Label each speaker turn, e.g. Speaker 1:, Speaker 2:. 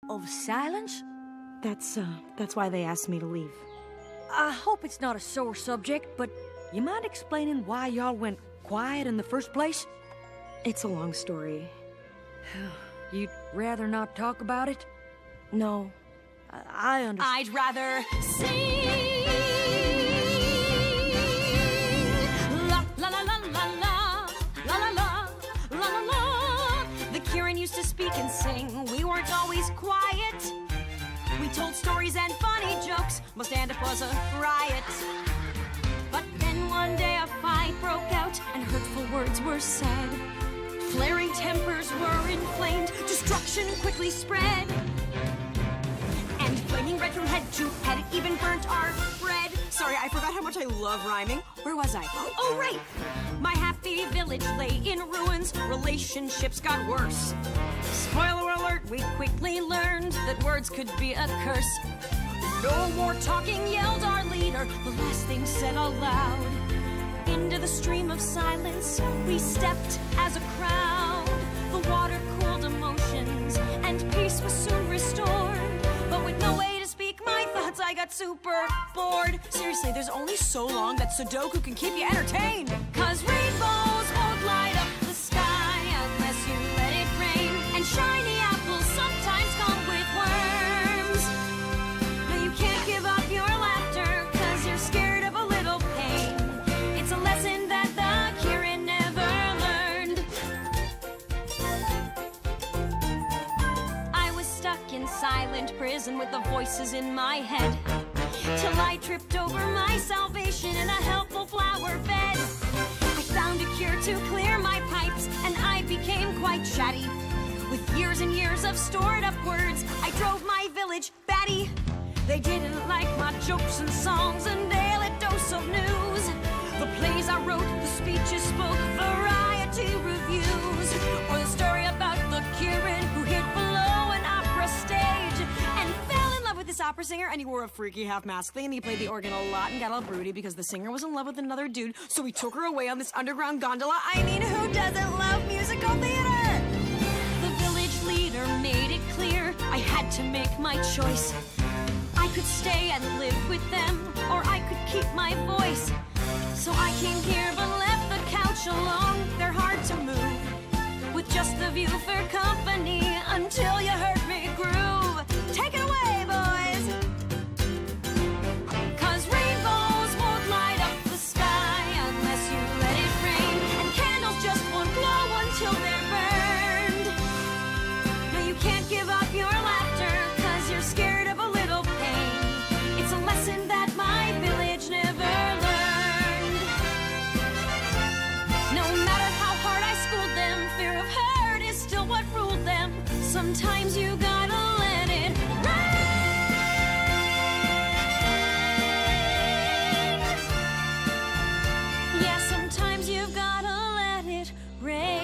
Speaker 1: Of silence?
Speaker 2: That's why they asked me to leave.
Speaker 1: I hope it's not a sore subject, but you mind explaining why y'all went quiet in the first place?
Speaker 2: It's a long story.
Speaker 1: You'd rather not talk about it?
Speaker 2: No.
Speaker 1: I understand.
Speaker 3: I'd rather sing. La la la la la la la la la la la la. The Kieran used to speak and sing. We weren't always quiet. We told stories and funny jokes. My stand-up was a riot. But then one day a fight broke out and hurtful words were said. Flaring tempers were inflamed. Destruction quickly spread. And flaming red from head to head, it even burnt our bread. Sorry, I forgot how much I love rhyming. Where was I? Oh, right! My happy village lay in ruins. Relationships got worse. Spoiler alert, we quickly learned that words could be a curse. No more talking, yelled our leader, the last thing said aloud. Into the stream of silence we stepped as a crowd. The water cooled emotions and peace was soon restored. But with no way to speak my thoughts, I got super bored. Seriously, there's only so long that Sudoku can keep you entertained. 'Cause rainbows won't light up the sky unless you let it rain. And shiny apples sometimes come with worms. No, you can't give up your laughter 'cause you're scared of a little pain. It's a lesson that the Kieran never learned. I was stuck in silent prison with the voices in my head, till I tripped over my salvation in a helpful flower bed. I found a cure to clear my pipes, and I became quite chatty. With years and years of stored up words, I drove my village batty. They didn't like my jokes and songs and daily dose of news. The plays I wrote, the speeches spoke, variety reviews. Or the story about the Kieran who hid below an opera stage and fell in love with this opera singer, and he wore a freaky half mask thing, and he played the organ a lot and got all broody because the singer was in love with another dude, so he took her away on this underground gondola. I mean, who doesn't love musical theater? The village leader made it clear I had to make my choice. I could stay and live with them, or I could keep my voice. So I came here but left the couch alone. They're hard to move, with just the view for company, until you heard me groove. Take it away, boys! 'Cause rainbows won't light up the sky unless you let it rain. And candles just won't glow until they're burned. No, you can't give up your laughter 'cause you're scared of a little pain. It's a lesson that my village never learned. No matter how hard I schooled them, fear of hurt is still what ruled them. Sometimes you gotta let it rain. Yeah, sometimes you've gotta let it rain.